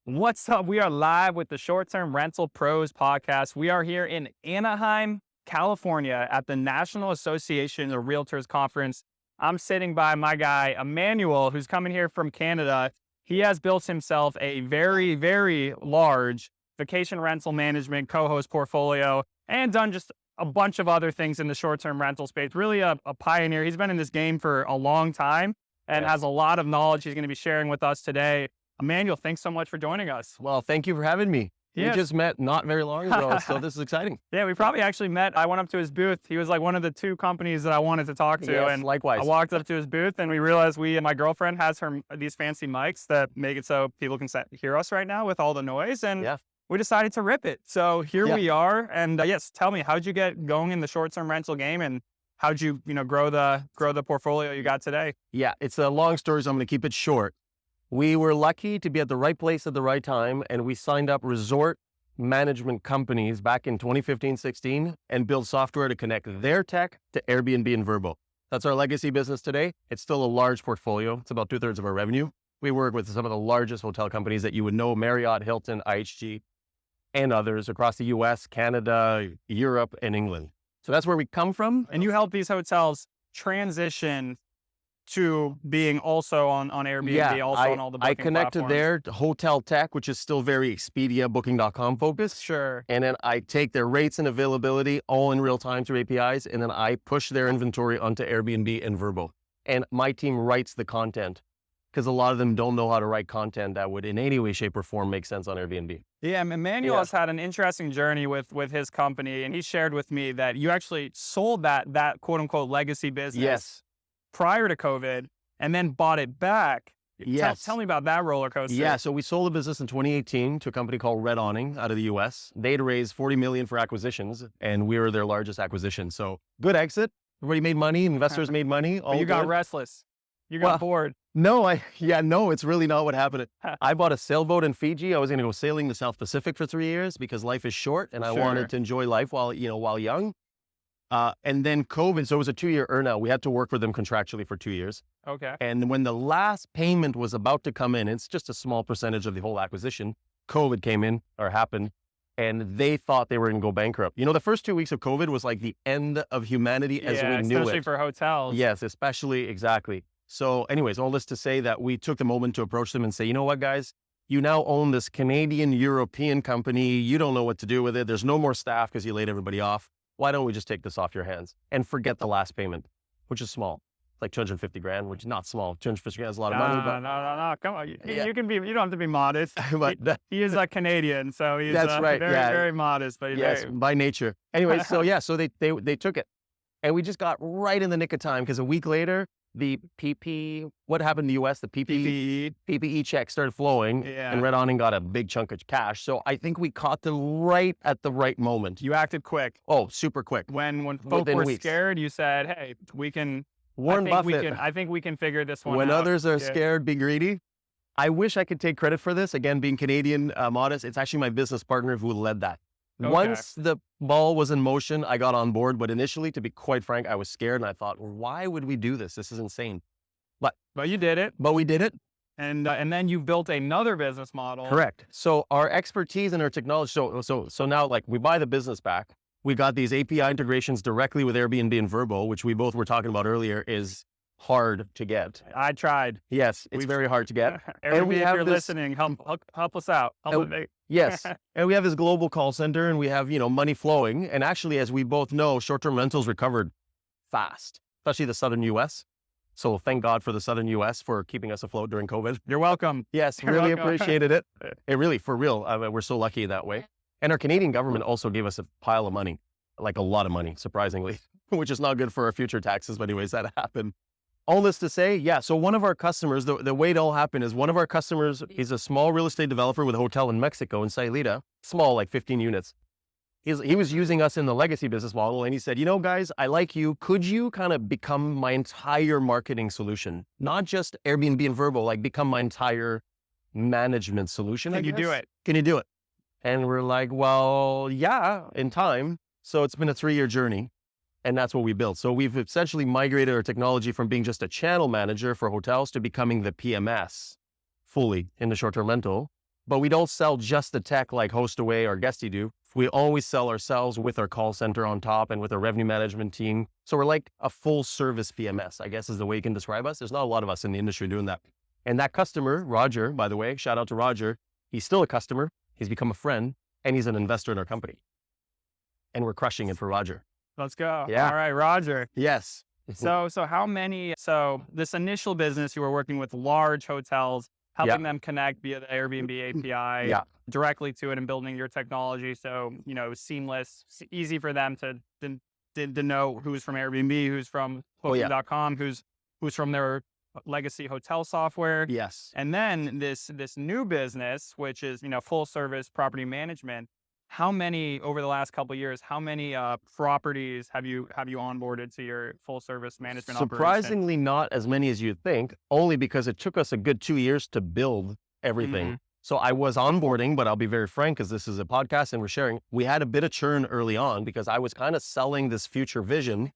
What's up? We are live with the Short Term Rental Pros podcast. We are here in Anaheim, California at the National Association of Realtors Conference. I'm sitting by my guy, Emmanuel, who's coming here from Canada. He has built himself a very, very large vacation rental management co-host portfolio and done just a bunch of other things in the short-term rental space. Really a pioneer. He's been in this game for a long time and has a lot of knowledge he's going to be sharing with us today. Emmanuel, thanks so much for joining us. Well, thank you for having me. Yes. We just met not very long ago, so this is exciting. Yeah, we probably actually met. I went up to his booth. He was like one of the two companies that I wanted to talk to. Yes, and likewise. I walked up to his booth and we realized my girlfriend has these fancy mics that make it so people can hear us right now with all the noise. And we decided to rip it. So here we are. And yes, tell me, how'd you get going in the short-term rental game and how'd you, grow the portfolio you got today? Yeah, it's a long story, so I'm going to keep it short. We were lucky to be at the right place at the right time, and we signed up resort management companies back in 2015-16 and built software to connect their tech to Airbnb and Vrbo. That's our legacy business today. It's still a large portfolio. It's about 2/3 of our revenue. We work with some of the largest hotel companies that you would know, Marriott, Hilton, IHG, and others across the US, Canada, Europe, and England. So that's where we come from. And you help these hotels transition to being also on Airbnb, on all the booking I connect to platforms. their hotel tech, which is still very Expedia, Booking.com focused. Sure. And then I take their rates and availability all in real time through APIs, and then I push their inventory onto Airbnb and Vrbo. And my team writes the content because a lot of them don't know how to write content that would in any way, shape, or form make sense on Airbnb. Yeah, Emmanuel has had an interesting journey with his company, and he shared with me that you actually sold that quote unquote legacy business prior to COVID and then bought it back. Yes. Tell me about that roller coaster. Yeah, so we sold the business in 2018 to a company called Red Awning out of the US. They'd raised $40 million for acquisitions, and we were their largest acquisition. So good exit. Everybody made money. Investors made money. But you got restless. You got bored. No, it's really not what happened. I bought a sailboat in Fiji. I was going to go sailing the South Pacific for 3 years because life is short and I wanted to enjoy life while young. And then COVID, so it was a 2-year earnout. We had to work with them contractually for 2 years. Okay. And when the last payment was about to come in, it's just a small percentage of the whole acquisition, COVID happened, and they thought they were going to go bankrupt. The first 2 weeks of COVID was like the end of humanity as we knew it. Especially for hotels. Yes, exactly. So anyways, all this to say that we took the moment to approach them and say, you know what, guys? You now own this Canadian-European company. You don't know what to do with it. There's no more staff because you laid everybody off. Why don't we just take this off your hands and forget the last payment, which is small, like $250,000, which is not small. $250,000 is a lot of money. But No. Come on. You don't have to be modest. He is a Canadian, so he's very modest, but by nature. Anyway, so they took it, and we just got right in the nick of time because a week later, the what happened in the US, the PPE check started flowing and Red Awning got a big chunk of cash. So I think we caught them right at the right moment. You acted quick. Oh, super quick. When folk were scared, you said, hey, we can, I think we can figure this one out. When others are scared, be greedy. I wish I could take credit for this. Again, being Canadian, modest, it's actually my business partner who led that. Okay. Once the ball was in motion, I got on board. But initially, to be quite frank, I was scared and I thought, why would we do this? This is insane. But you did it. But we did it. And then you built another business model. Correct. So our expertise and our technology. So now, like, we buy the business back. We got these API integrations directly with Airbnb and Vrbo, which we both were talking about earlier, is hard to get. I tried. Yes, it's very hard to get. And we have listening, help us out. Yes. And we have this global call center and we have, money flowing. And actually, as we both know, short-term rentals recovered fast, especially the Southern US. So thank God for the Southern US for keeping us afloat during COVID. You're welcome. Yes, really appreciated it. It really, for real, we're so lucky that way. And our Canadian government also gave us a pile of money, like a lot of money, surprisingly, which is not good for our future taxes. But anyways, that happened. All this to say, so one of our customers, the way it all happened is one of our customers, he's a small real estate developer with a hotel in Mexico, in Sayulita, small, like 15 units. He was using us in the legacy business model, and he said, guys, I like you. Could you kind of become my entire marketing solution? Not just Airbnb and Vrbo, like become my entire management solution. Can you do it? Can you do it? And we're like, well, yeah, in time. So it's been a 3-year journey. And that's what we built. So we've essentially migrated our technology from being just a channel manager for hotels to becoming the PMS fully in the short-term rental. But we don't sell just the tech like HostAway or Guesty do. We always sell ourselves with our call center on top and with our revenue management team. So we're like a full service PMS, I guess is the way you can describe us. There's not a lot of us in the industry doing that. And that customer, Roger, by the way, shout out to Roger. He's still a customer. He's become a friend and he's an investor in our company. And we're crushing it for Roger. Let's go. Yeah. All right, Roger. Yes. So this initial business, you were working with large hotels, helping them connect via the Airbnb API directly to it and building your technology. So, it was seamless, easy for them to know who's from Airbnb, who's from Booking.com, who's from their legacy hotel software. Yes. And then this new business, which is, full service property management. How many over the last couple of years? How many properties have you onboarded to your full service management operation? Surprisingly, not as many as you'd think. Only because it took us a good 2 years to build everything. So I was onboarding, but I'll be very frank, because this is a podcast and we're sharing. We had a bit of churn early on because I was kind of selling this future vision,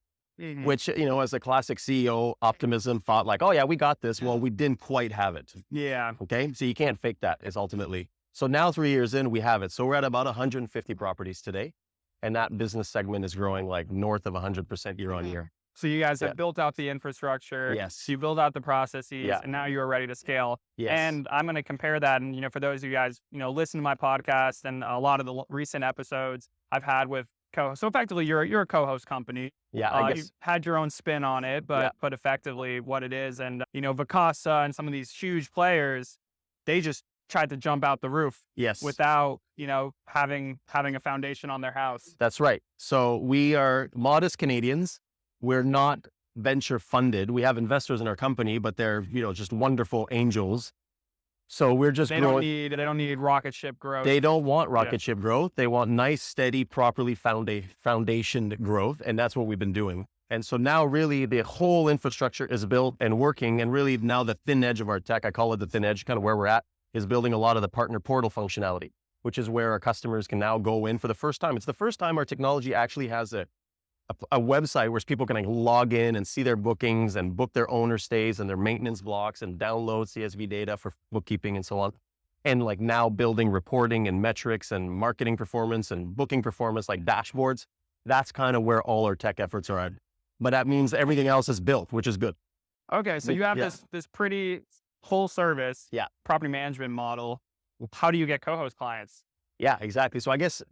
which as a classic CEO optimism thought like, oh yeah, we got this. Well, we didn't quite have it. Yeah. Okay, so you can't fake that. Is ultimately. So now 3 years in, we have it. So we're at about 150 properties today. And that business segment is growing like north of 100% year on year. So you guys have built out the infrastructure. Yes. You build out the processes and now you are ready to scale. Yes. And I'm going to compare that. And, for those of you guys, listen to my podcast and a lot of the recent episodes I've had with co-hosts. So effectively you're a co-host company. Yeah. I guess. You've had your own spin on it, but effectively what it is. And, Vacasa and some of these huge players, they just tried to jump out the roof without, having a foundation on their house. That's right. So we are modest Canadians. We're not venture funded. We have investors in our company, but they're, just wonderful angels. So we're just growing. They don't need rocket ship growth. They don't want rocket ship growth. They want nice, steady, properly foundationed growth. And that's what we've been doing. And so now really the whole infrastructure is built and working. And really now the thin edge of our tech, I call it the thin edge, kind of where we're at, is building a lot of the partner portal functionality, which is where our customers can now go in for the first time. It's the first time our technology actually has a website where people can log in and see their bookings and book their owner stays and their maintenance blocks and download CSV data for bookkeeping and so on. And now building reporting and metrics and marketing performance and booking performance, like dashboards. That's kind of where all our tech efforts are at. But that means everything else is built, which is good. Okay, so you have this pretty full service property management model. How do you get co-host clients? Yeah, exactly. So I guess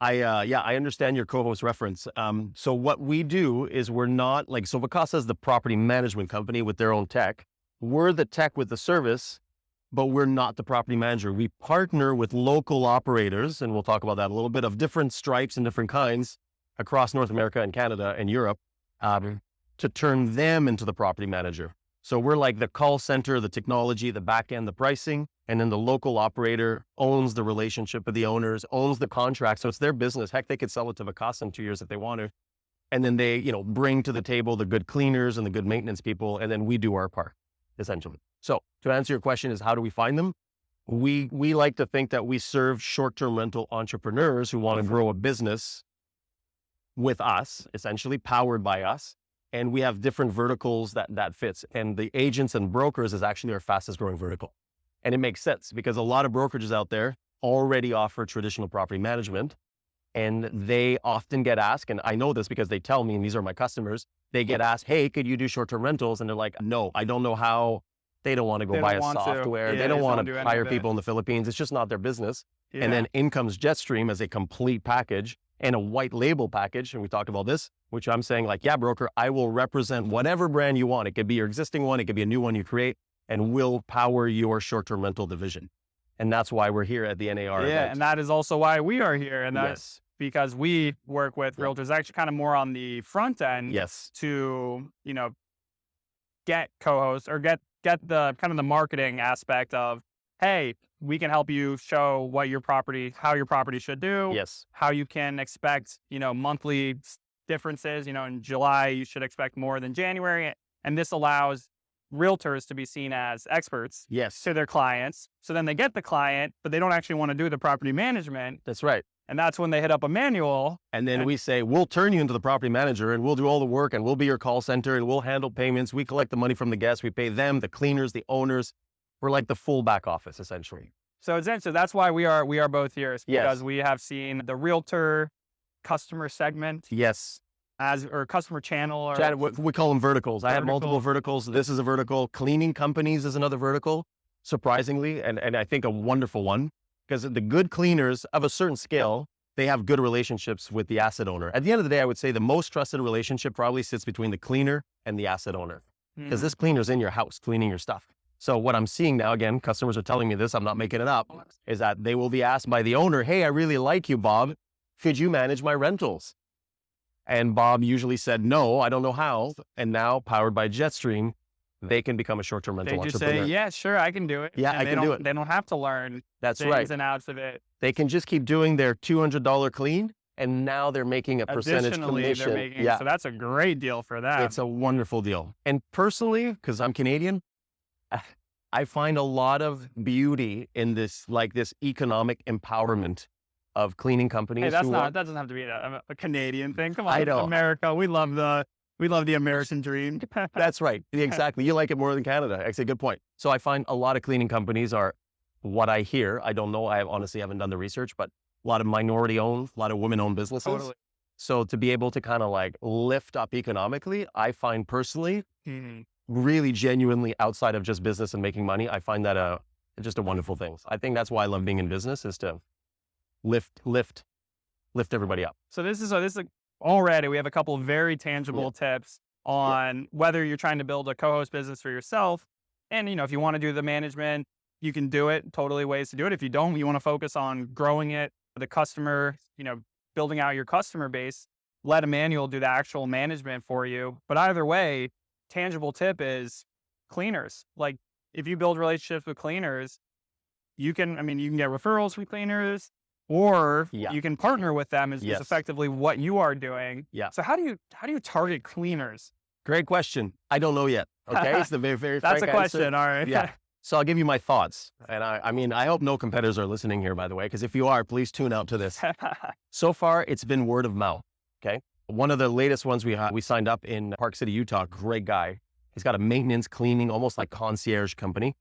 I understand your co-host reference. So what we do is we're not so Vacasa is the property management company with their own tech. We're the tech with the service, but we're not the property manager. We partner with local operators, and we'll talk about that a little bit, of different stripes and different kinds across North America and Canada and Europe, to turn them into the property manager. So we're like the call center, the technology, the back end, the pricing, and then the local operator owns the relationship with the owners, owns the contract. So it's their business. Heck, they could sell it to Vacasa in 2 years if they want to. And then they, bring to the table the good cleaners and the good maintenance people. And then we do our part, essentially. So to answer your question is, how do we find them? We like to think that we serve short-term rental entrepreneurs who want to grow a business with us, essentially powered by us. And we have different verticals that fits. And the agents and brokers is actually our fastest growing vertical. And it makes sense because a lot of brokerages out there already offer traditional property management. And they often get asked, and I know this because they tell me, and these are my customers, they get asked, hey, could you do short-term rentals? And they're like, no, I don't know how. They don't want to go buy a software. They don't want to hire people in the Philippines. It's just not their business. Yeah. And then in comes Jetstream as a complete package and a white label package. And we talked about this, which I'm saying yeah, broker, I will represent whatever brand you want. It could be your existing one. It could be a new one you create, and we'll power your short-term rental division. And that's why we're here at the NAR event. And that is also why we are here. And that's because we work with realtors actually kind of more on the front end to, get co-hosts or get the kind of the marketing aspect of, hey, we can help you show how your property should do. Yes. How you can expect, monthly differences. In July, you should expect more than January. And this allows realtors to be seen as experts to their clients. So then they get the client, but they don't actually want to do the property management. That's right. And that's when they hit up Emmanuel. And then we say, we'll turn you into the property manager and we'll do all the work and we'll be your call center and we'll handle payments. We collect the money from the guests. We pay them, the cleaners, the owners. We're like the full back office, essentially. So essentially, that's why we are both here, is because Yes. we have seen the realtor customer segment Yes. or customer channel or Chad, we call them verticals. I have multiple vertical. verticals. This is a vertical. Cleaning companies is another vertical, surprisingly, and I think a wonderful one, because the good cleaners of a certain scale, they have good relationships with the asset owner. At the end of the day, I would say the most trusted relationship probably sits between the cleaner and the asset owner, because this cleaner's in your house cleaning your stuff. So what I'm seeing now, again, customers are telling me this, I'm not making it up, is that they will be asked by the owner, hey, I really like you, Bob. Could you manage my rentals? And Bob usually said, no, I don't know how. And now, powered by Jetstream, they can become a short-term rental They just entrepreneur. say, yeah, sure, I can do it. Yeah, And I can do it. They don't have to learn That's the right. ins and outs of it. They can just keep doing their $200 clean, and now they're making a percentage Additionally, commission. they're making, so that's a great deal for them. It's a wonderful deal. And personally, because I'm Canadian, I find a lot of beauty in this, like this economic empowerment of cleaning companies. Hey, that doesn't have to be a Canadian thing. Come on, I know. America, we love the American dream. That's right. Exactly. You like it more than Canada. That's a good point. So I find a lot of cleaning companies are what I hear. I don't know. I honestly haven't done the research, but a lot of minority owned, a lot of women owned businesses. Totally. So to be able to kind of like lift up economically, I find personally, really genuinely outside of just business and making money, I find that just a wonderful thing. I think that's why I love being in business, is to lift everybody up. So this is already, we have a couple of very tangible tips on whether you're trying to build a co-host business for yourself. And, if you want to do the management, you can do it. Totally ways to do it. If you don't, you want to focus on growing it, the customer, building out your customer base, let Emmanuel do the actual management for you. But either way, tangible tip is cleaners. Like, if you build relationships with cleaners, you can get referrals from cleaners, or you can partner with them is effectively what you are doing. Yeah. So how do you target cleaners? Great question. I don't know yet. Okay. It's the very, very That's frank a question. answer. All right. Yeah. So I'll give you my thoughts. And I hope no competitors are listening here, by the way, because if you are, please tune out to this. So far, it's been word of mouth. Okay. One of the latest ones we signed up in Park City, Utah, great guy. He's got a maintenance, cleaning, almost like concierge company.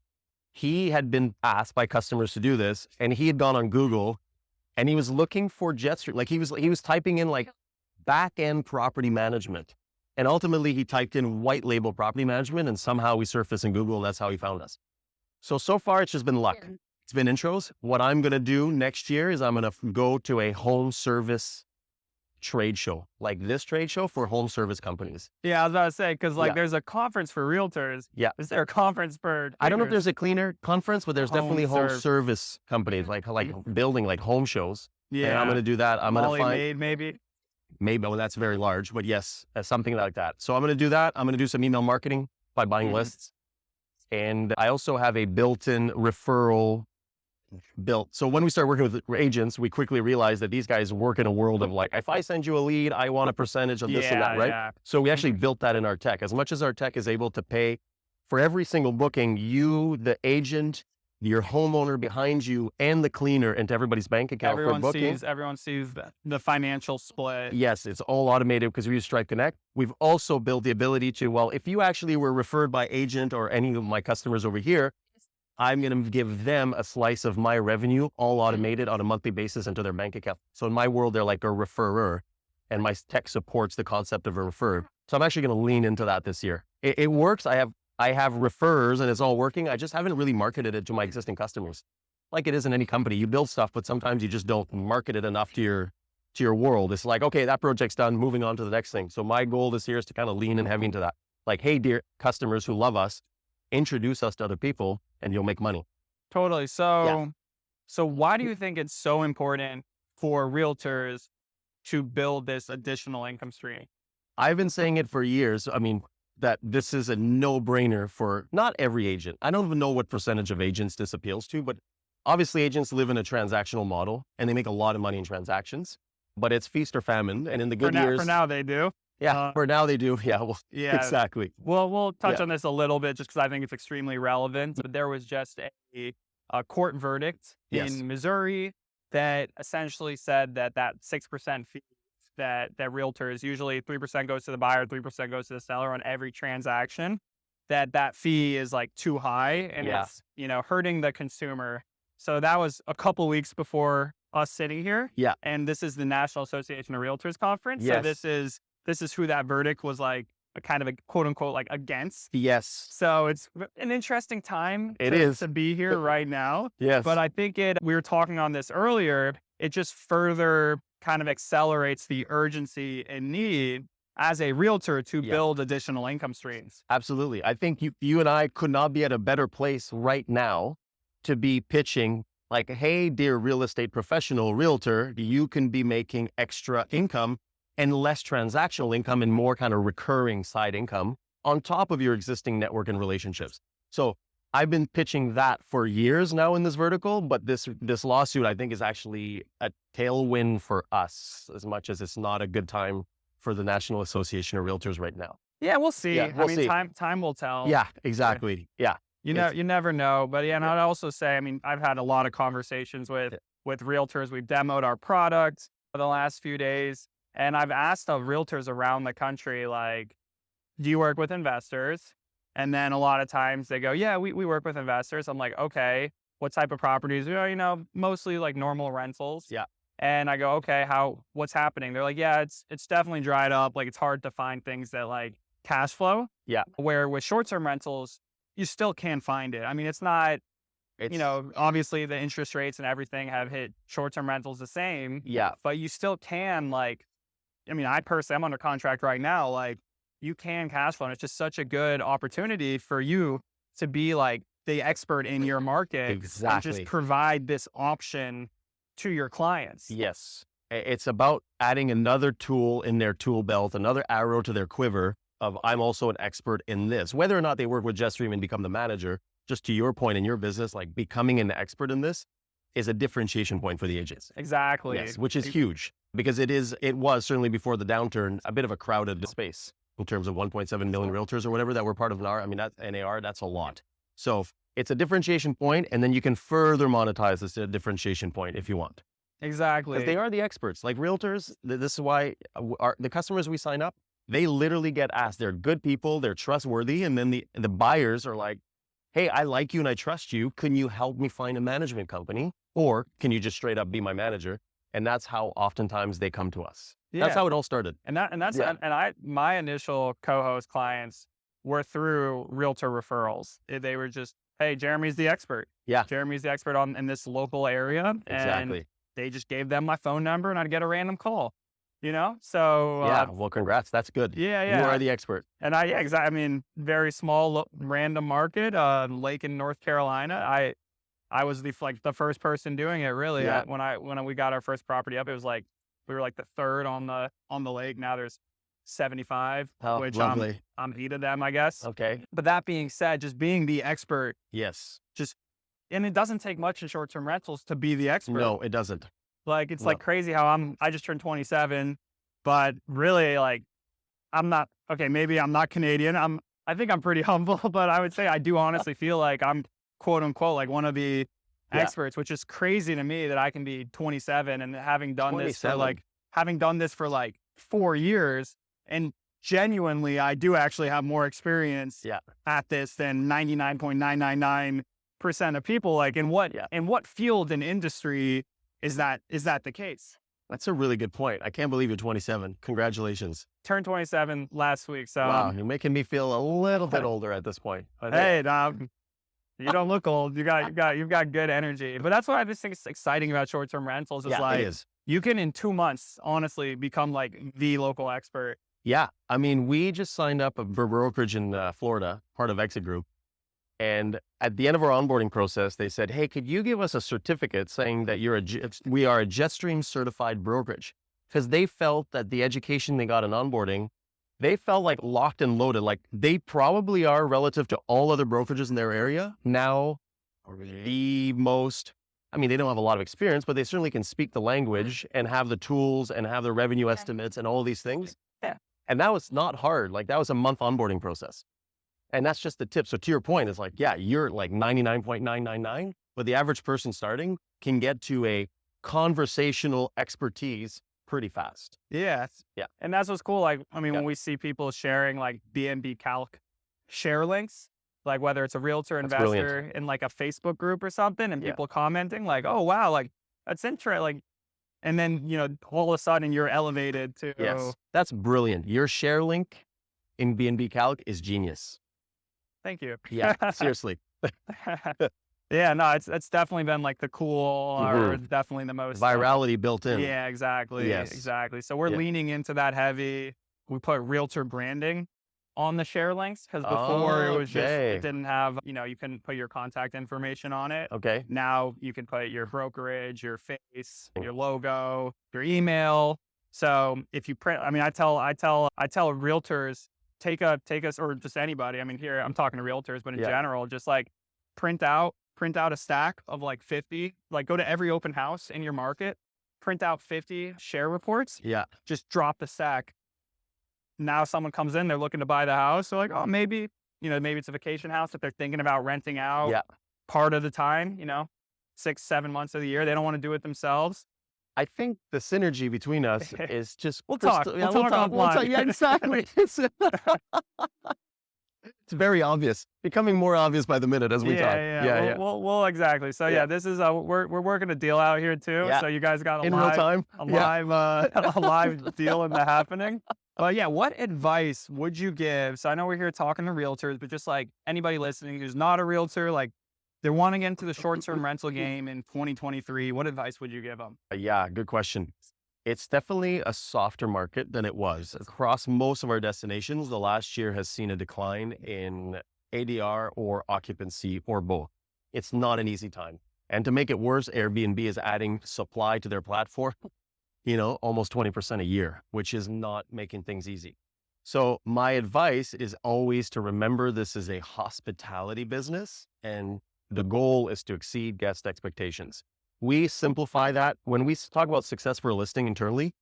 He had been asked by customers to do this, and he had gone on Google and he was looking for Jetstream. Like he was typing in like back-end property management. And ultimately he typed in white label property management, and somehow we surfaced in Google, and that's how he found us. So far it's just been luck. It's been intros. What I'm going to do next year is I'm going to go to a home service trade show, like this trade show for home service companies. Yeah, I was about to say, because there's a conference for realtors. Yeah. Is there a conference for I don't know if cleaners? there's a cleaner conference, but there's definitely home service companies, like building like home shows. Yeah. And I'm going to do that. I'm going to find maybe. well, that's very large, but yes, something like that. So I'm going to do that. I'm going to do some email marketing by buying lists. And I also have a built-in referral built. So when we start working with agents, we quickly realize that these guys work in a world of like, if I send you a lead, I want a percentage of this and that, right? Yeah. So we actually built that in our tech. As much as our tech is able to pay for every single booking, you, the agent, your homeowner behind you, and the cleaner into everybody's bank account for booking. Everyone sees the financial split. Yes, it's all automated because we use Stripe Connect. We've also built the ability to, well, if you actually were referred by agent or any of my customers over here, I'm going to give them a slice of my revenue, all automated on a monthly basis into their bank account. So in my world, they're like a referrer, and my tech supports the concept of a referrer. So I'm actually going to lean into that this year. It works. I have referrers and it's all working. I just haven't really marketed it to my existing customers. Like it is in any company. You build stuff, but sometimes you just don't market it enough to your world. It's like, okay, that project's done, moving on to the next thing. So my goal this year is to kind of lean in heavy into that. Like, hey, dear customers who love us, introduce us to other people and you'll make money. Totally. So why do you think it's so important for realtors to build this additional income stream? I've been saying it for years. I mean, that this is a no-brainer for not every agent. I don't even know what percentage of agents this appeals to, but obviously agents live in a transactional model and they make a lot of money in transactions, but it's feast or famine. And in the good years. For now they do. Yeah, for now they do. Yeah, well, exactly. Well, we'll touch on this a little bit just because I think it's extremely relevant. But there was just a court verdict in Missouri that essentially said that 6% fee that realtors, usually 3% goes to the buyer, 3% goes to the seller on every transaction, that fee is like too high and it's, hurting the consumer. So that was a couple weeks before us sitting here. Yeah. And this is the National Association of Realtors conference. So Yes. this is who that verdict was like a kind of a quote unquote like against. Yes. So it's an interesting time It is. to be here right now. Yes. But I think we were talking on this earlier, it just further kind of accelerates the urgency and need as a realtor to build additional income streams. Absolutely. I think you and I could not be at a better place right now to be pitching like, hey, dear real estate professional realtor, you can be making extra income and less transactional income and more kind of recurring side income on top of your existing network and relationships. So I've been pitching that for years now in this vertical, but this lawsuit I think is actually a tailwind for us as much as it's not a good time for the National Association of Realtors right now. Yeah, we'll see. Yeah, we'll see. Time will tell. Yeah, exactly. Yeah. You never know. But yeah, and I'd also say, I mean, I've had a lot of conversations with realtors. We've demoed our product for the last few days. And I've asked realtors around the country, like, do you work with investors? And then a lot of times they go, yeah, we work with investors. I'm like, okay, what type of properties? Mostly like normal rentals. Yeah. And I go, okay, what's happening? They're like, yeah, it's definitely dried up. Like it's hard to find things that like cash flow. Yeah. Where with short-term rentals, you still can find it. I mean, it's not, obviously the interest rates and everything have hit short-term rentals the same. Yeah. But you still can I personally, I'm under contract right now. Like you can cash flow. And it's just such a good opportunity for you to be like the expert in your market. Exactly. And just provide this option to your clients. Yes. It's about adding another tool in their tool belt, another arrow to their quiver of I'm also an expert in this. Whether or not they work with Jetstream and become the manager, just to your point in your business, like becoming an expert in this is a differentiation point for the agents. Exactly. Yes, which is huge because it was certainly before the downturn, a bit of a crowded space in terms of 1.7 million realtors or whatever that were part of NAR. I mean, that's NAR, that's a lot. So it's a differentiation point, and then you can further monetize this differentiation point if you want. Exactly. Because they are the experts. Like realtors, this is why the customers we sign up, they literally get asked. They're good people, they're trustworthy, and then the buyers are like, hey, I like you and I trust you. Can you help me find a management company? Or can you just straight up be my manager? And that's how oftentimes they come to us. Yeah. That's how it all started. My initial co-host clients were through realtor referrals. They were just, hey, Jeremy's the expert. Yeah. Jeremy's the expert in this local area. Exactly. And they just gave them my phone number and I'd get a random call, So. Well, congrats. That's good. Yeah. You are the expert. And exactly. I mean, very small, random market, lake in North Carolina. I was the first person doing it really. Yeah. When we got our first property up, it was like, we were like the third on the lake. Now there's 75, which lovely. I'm 8 of them, I guess. Okay. But that being said, just being the expert. Yes. And it doesn't take much in short-term rentals to be the expert. No, it doesn't. Like, it's like crazy how I just turned 27, but really like, maybe I'm not Canadian. I think I'm pretty humble, but I would say I do honestly feel like I'm quote unquote, like one of the experts, which is crazy to me that I can be 27 and having done this for like 4 year and genuinely, I do actually have more experience at this than 99.999% of people. Like in what field and industry is that the case? That's a really good point. I can't believe you're 27. Congratulations. Turned 27 last week. So wow, you're making me feel a little bit older at this point. Hey, you don't look old. You've got good energy. But that's what I just think is exciting about short-term rentals is you can in 2 months honestly become like the local expert. Yeah. I mean, we just signed up a brokerage in Florida, part of Exit Group. And at the end of our onboarding process, they said, hey, could you give us a certificate saying that we are a Jetstream certified brokerage? Because they felt that the education they got in onboarding, they felt like locked and loaded. Like they probably are relative to all other brokerages in their area. Now, they don't have a lot of experience, but they certainly can speak the language and have the tools and have the revenue estimates and all these things. Yeah. And that was not hard. Like that was a month onboarding process. And that's just the tip. So to your point, it's like, yeah, you're like 99.999, but the average person starting can get to a conversational expertise pretty fast. Yeah. Yeah. And that's what's cool. Like, I mean, when we see people sharing like BNB Calc share links, like whether it's a realtor That's investor brilliant. in like a Facebook group or something, and Yeah. people commenting like, oh wow, like that's interesting. Like, and then, all of a sudden you're elevated to, Yes. That's brilliant. Your share link in B&B Calc is genius. thank you. Yeah, seriously. Yeah, no, it's definitely been like the cool, or Mhm. it's definitely the most Virality built in. yeah, exactly, Yes. exactly. So we're Yeah. leaning into that heavy. We put realtor branding on the share links, because before it was just, it Okay. didn't have, you couldn't put your contact information on it. Okay. Now you can put your brokerage, your face, your logo, your email. So if you print, I mean, I tell realtors, take us, or just anybody. I mean, here I'm talking to realtors, but in Yeah. general, just like print out a stack of like 50, like go to every open house in your market, print out 50 share reports, Yeah. just drop the stack. Now someone comes in, they're looking to buy the house. They're like, oh, maybe it's a vacation house that they're thinking about renting out Yeah. part of the time, 6-7 months of the year. They don't want to do it themselves. I think the synergy between us is just We'll talk. Yeah, We'll talk offline. Yeah, exactly. It's very obvious. Becoming more obvious by the minute as we talk. Yeah. Well, exactly. So Yeah. this is we're working a deal out here too. Yeah. So you guys got In real time. a Yeah. live a live deal in the happening. But yeah, what advice would you give? So I know we're here talking to realtors, but just like anybody listening who's not a realtor, like they're wanting to get into the short-term rental game in 2023, what advice would you give them? Yeah, good question. It's definitely a softer market than it was. Across most of our destinations, the last year has seen a decline in ADR or occupancy or both. It's not an easy time. And to make it worse, Airbnb is adding supply to their platform, almost 20% a year, which is not making things easy. So my advice is always to remember this is a hospitality business, and the goal is to exceed guest expectations. We simplify that. When we talk about success for a listing internally,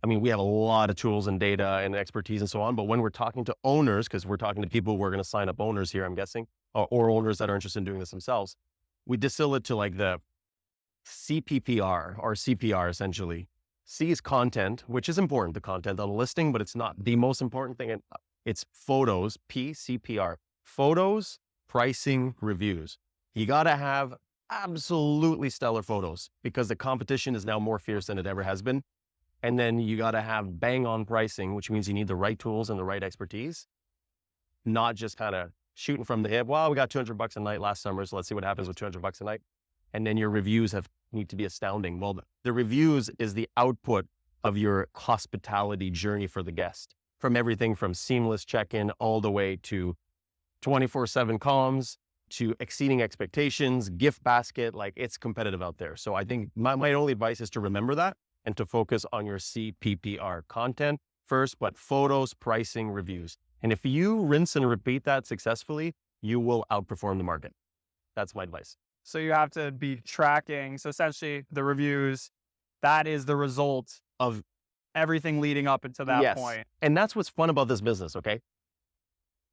I mean, we have a lot of tools and data and expertise and so on. But when we're talking to owners, because we're talking to people who are going to sign up owners here, I'm guessing, or owners that are interested in doing this themselves, we distill it to like the CPPR or CPR essentially. C is content, which is important, the content on a listing, but it's not the most important thing. It's photos, PCPR, photos, pricing, reviews. You got to have absolutely stellar photos because the competition is now more fierce than it ever has been. And then you got to have bang on pricing, which means you need the right tools and the right expertise, not just kind of shooting from the hip. Well, we got $200 a night last summer, so let's see what happens with $200 a night. And then your reviews need to be astounding. Well, the reviews is the output of your hospitality journey for the guest, from everything from seamless check-in all the way to 24/7 comms, to exceeding expectations, gift basket. Like, it's competitive out there. So I think my only advice is to remember that and to focus on your CPPR, content first, but photos, pricing, reviews. And if you rinse and repeat that successfully, you will outperform the market. That's my advice. So you have to be tracking. So essentially the reviews, that is the result Of everything leading up into that yes. point. And that's what's fun about this business, okay?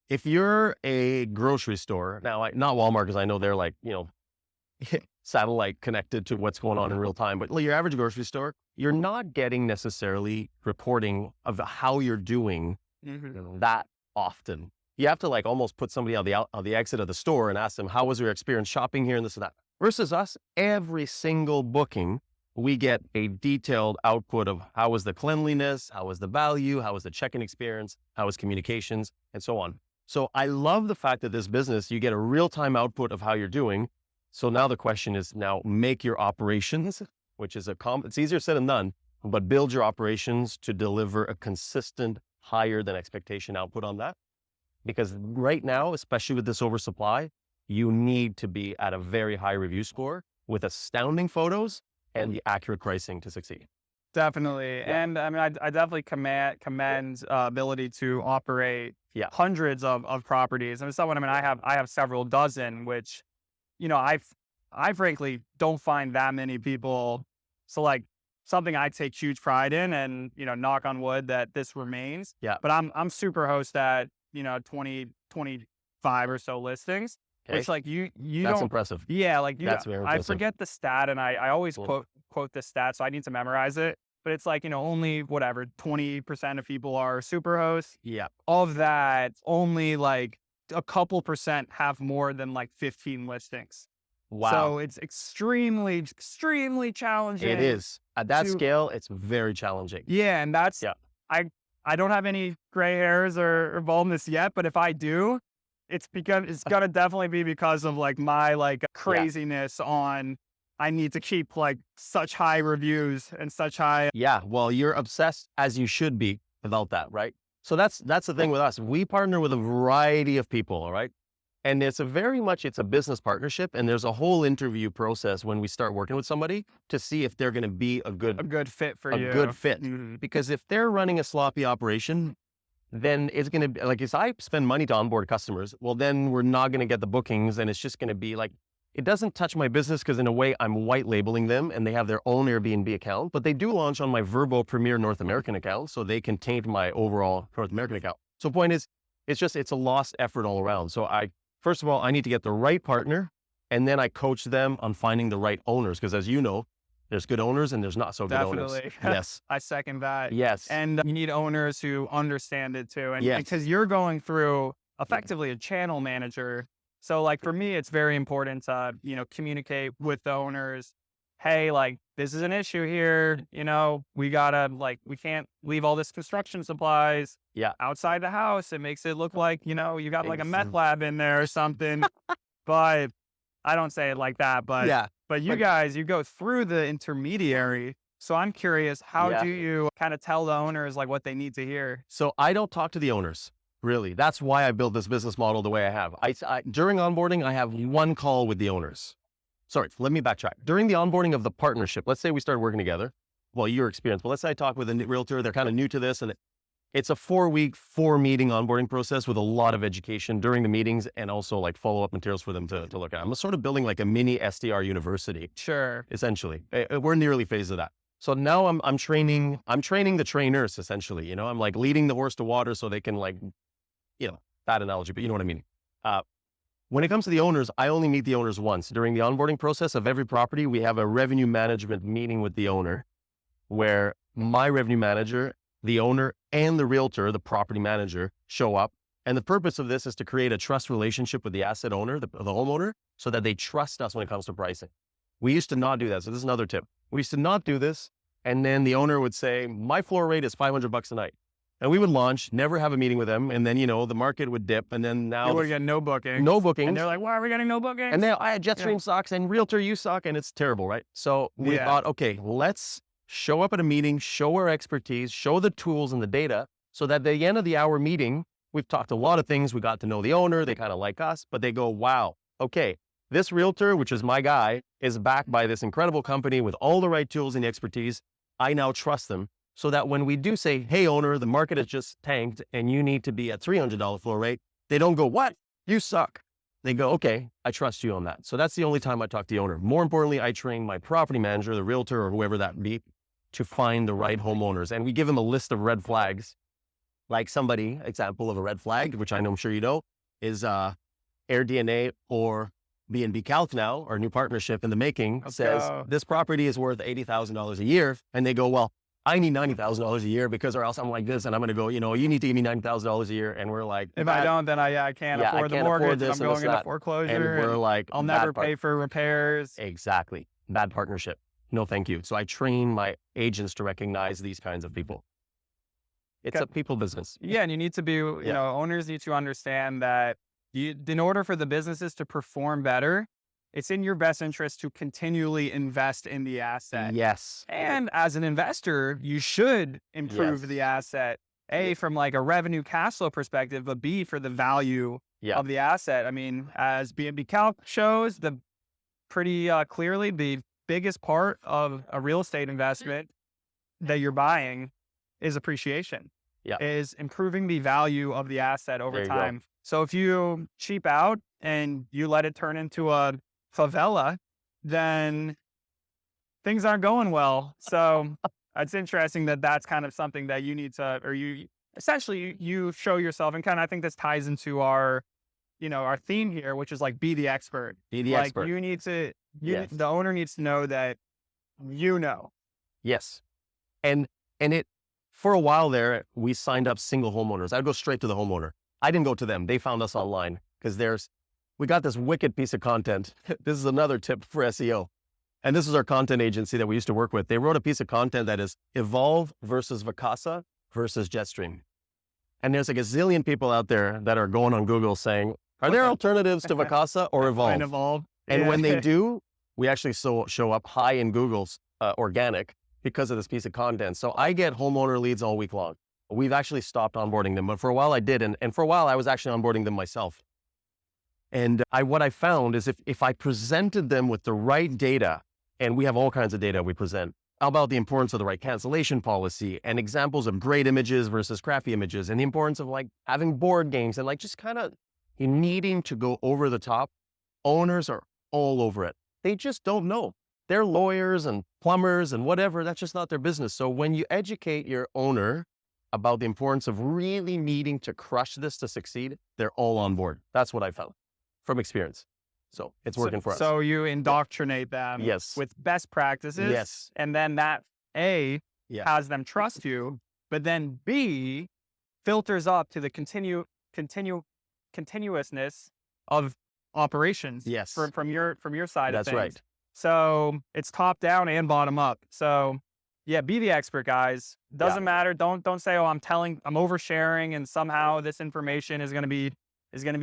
If you're a grocery store, now not Walmart, because I know they're like, satellite connected to what's going on in real time, but your average grocery store, you're not getting necessarily reporting of how you're doing that often. You have to like almost put somebody on the exit of the store and ask them, how was your experience shopping here and this and that. Versus us, every single booking, we get a detailed output of how was the cleanliness, how was the value, how was the check-in experience, how was communications, and so on. So I love the fact that this business, you get a real-time output of how you're doing. So now the question is make your operations, which is it's easier said than done, but build your operations to deliver a consistent, higher than expectation output on that. Because right now, especially with this oversupply, you need to be at a very high review score with astounding photos and the accurate pricing to succeed. Definitely. Yeah. And I mean, I definitely commend ability to operate hundreds of properties. And someone, I have several dozen, which, I frankly don't find that many people. So like something I take huge pride in, and, knock on wood that this remains. Yeah. But I'm super host at, 20, 25 or so listings, Okay. which like you That's don't, impressive. yeah, like That's very I impressive. forget the stat, and I always Cool. quote the stat, so I need to memorize it. But it's like, only 20% of people are super hosts. Yeah. Of that, only like a couple percent have more than like 15 listings. Wow. So it's extremely challenging. It is. At that to- scale, it's very challenging. Yeah. And that's, Yeah. I don't have any gray hairs or baldness yet, but if I do, it's because it's going to definitely be because of like my like craziness on, I need to keep like such high reviews and such high. Yeah. Well, you're obsessed as you should be about that, right? So that's the thing with us. We partner with a variety of people, all right? And it's a business partnership. And there's a whole interview process when we start working with somebody to see if they're going to be a good fit for you. A good fit. Mhm. Because if they're running a sloppy operation, then it's going to be like, if I spend money to onboard customers, well, then we're not going to get the bookings. And it's just going to be like, it doesn't touch my business because in a way I'm white labeling them and they have their own Airbnb account, but they do launch on my Vrbo Premier North American account. So they can taint my overall North American account. So point is, it's a lost effort all around. So first of all, I need to get the right partner, and then I coach them on finding the right owners. Because as you know, there's good owners and there's not so good owners. Definitely. Yes. I second that. Yes. And you need owners who understand it too. And Yes. because you're going through effectively a channel manager. So like for me, it's very important to, communicate with the owners. Hey, like this is an issue here. We can't leave all this construction supplies outside the house. It makes it look like, you got like a meth lab in there or something. But I don't say it like that. But you guys, you go through the intermediary. So I'm curious, how do you kind of tell the owners like what they need to hear? So I don't talk to the owners, really. That's why I built this business model the way I have. During onboarding, I have one call with the owners. Sorry, let me backtrack. During the onboarding of the partnership, let's say we started working together. Well, your experience, but let's say I talk with a realtor. They're kind of new to this, and it's a 4-week, 4-meeting onboarding process with a lot of education during the meetings and also like follow-up materials for them to look at. I'm sort of building like a mini SDR university. Sure. Essentially. We're in the early phase of that. So now I'm training the trainers essentially, I'm like leading the horse to water so they can like, bad analogy, but you know what I mean. When it comes to the owners, I only meet the owners once. During the onboarding process of every property, we have a revenue management meeting with the owner where my revenue manager, the owner, and the realtor, the property manager, show up. And the purpose of this is to create a trust relationship with the asset owner, the homeowner, so that they trust us when it comes to pricing. We used to not do that. So this is another tip. We used to not do this. And then the owner would say, my floor rate is $500 a night. And we would launch, never have a meeting with them. And then, the market would dip. And then now you would get no bookings. No bookings. And they're like, why are we getting no bookings? And now I had Jetstream sucks and realtor, you suck. And it's terrible, right? So we thought, okay, let's show up at a meeting, show our expertise, show the tools and the data so that at the end of the hour meeting, we've talked a lot of things. We got to know the owner. They kind of like us, but they go, wow, okay, this realtor, which is my guy, is backed by this incredible company with all the right tools and the expertise. I now trust them so that when we do say, hey, owner, the market has just tanked and you need to be at $300 floor rate, they don't go, what? You suck. They go, okay, I trust you on that. So that's the only time I talk to the owner. More importantly, I train my property manager, the realtor, or whoever that be, to find the right homeowners. And we give them a list of red flags. Like example of a red flag, which I'm sure you know, is AirDNA or B&B Calc now, our new partnership in the making, says this property is worth $80,000 a year. And they go, well, I need $90,000 a year because or else I'm like this. And I'm going to go, you need to give me $90,000 a year. And we're like, if I don't, then I can't afford the mortgage. I'm going into foreclosure. And we're like, I'll never pay for repairs. Exactly. Bad partnership. No, thank you. So I train my agents to recognize these kinds of people. It's a people business. Yeah. And you need to be, owners need to understand that in order for the businesses to perform better, it's in your best interest to continually invest in the asset. Yes. And as an investor, you should improve the asset, A, from like a revenue cash flow perspective, but B, for the value of the asset. I mean, as B&B Calc shows, pretty clearly, the biggest part of a real estate investment that you're buying is appreciation, is improving the value of the asset over time. So if you cheap out and you let it turn into a favela, then things aren't going well. So it's interesting that that's kind of something that you need to, or you essentially you show yourself, and kind of I think this ties into our, our theme here, which is like be the expert. Be the expert. You need to, the owner needs to know that Yes. And it, for a while there, we signed up single homeowners. I'd go straight to the homeowner. I didn't go to them. They found us online because we got this wicked piece of content. This is another tip for SEO. And this is our content agency that we used to work with. They wrote a piece of content that is Evolve versus Vacasa versus Jetstream. And there's like a zillion people out there that are going on Google saying, are there alternatives to Vacasa or Evolve? And when they do, we actually show up high in Google's organic because of this piece of content. So I get homeowner leads all week long. We've actually stopped onboarding them, but for a while I did. And for a while I was actually onboarding them myself. And what I found is if I presented them with the right data, and we have all kinds of data we present about the importance of the right cancellation policy and examples of great images versus crappy images and the importance of like having board games and like just kind of needing to go over the top. Owners are all over it. They just don't know. They're lawyers and plumbers and whatever. That's just not their business. So when you educate your owner about the importance of really needing to crush this to succeed, they're all on board. That's what I found from experience. So it's working for us. So you indoctrinate them with best practices. Yes. And then that has them trust you, but then B filters up to the continuousness of operations. Yes. From your side of That's things. right. So it's top down and bottom up. So yeah, be the expert, guys. Doesn't matter. Don't say, oh, I'm oversharing and somehow this information is going to be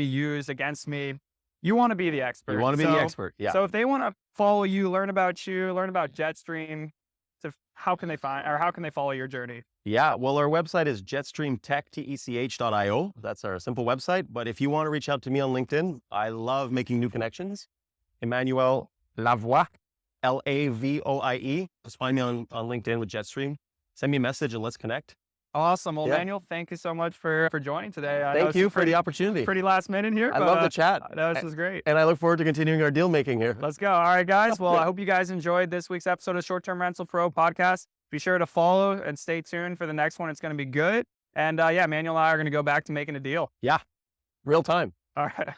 used against me. You want to be the expert. You want to be the expert. Yeah. So if they want to follow you, learn about Jetstream, so how can they follow your journey? Yeah. Well, our website is jetstreamtech.io. That's our simple website. But if you want to reach out to me on LinkedIn, I love making new connections. Emmanuel Lavoie, Lavoie. Just find me on LinkedIn with Jetstream. Send me a message and let's connect. Awesome. Well, Emmanuel, thank you so much for joining today. Thank you for the opportunity. Pretty last minute here. I love the chat. This was great. And I look forward to continuing our deal making here. Let's go. All right, guys. Well, I hope you guys enjoyed this week's episode of Short-Term Rental Pro podcast. Be sure to follow and stay tuned for the next one. It's going to be good. And Emmanuel and I are going to go back to making a deal. Yeah. Real time. All right.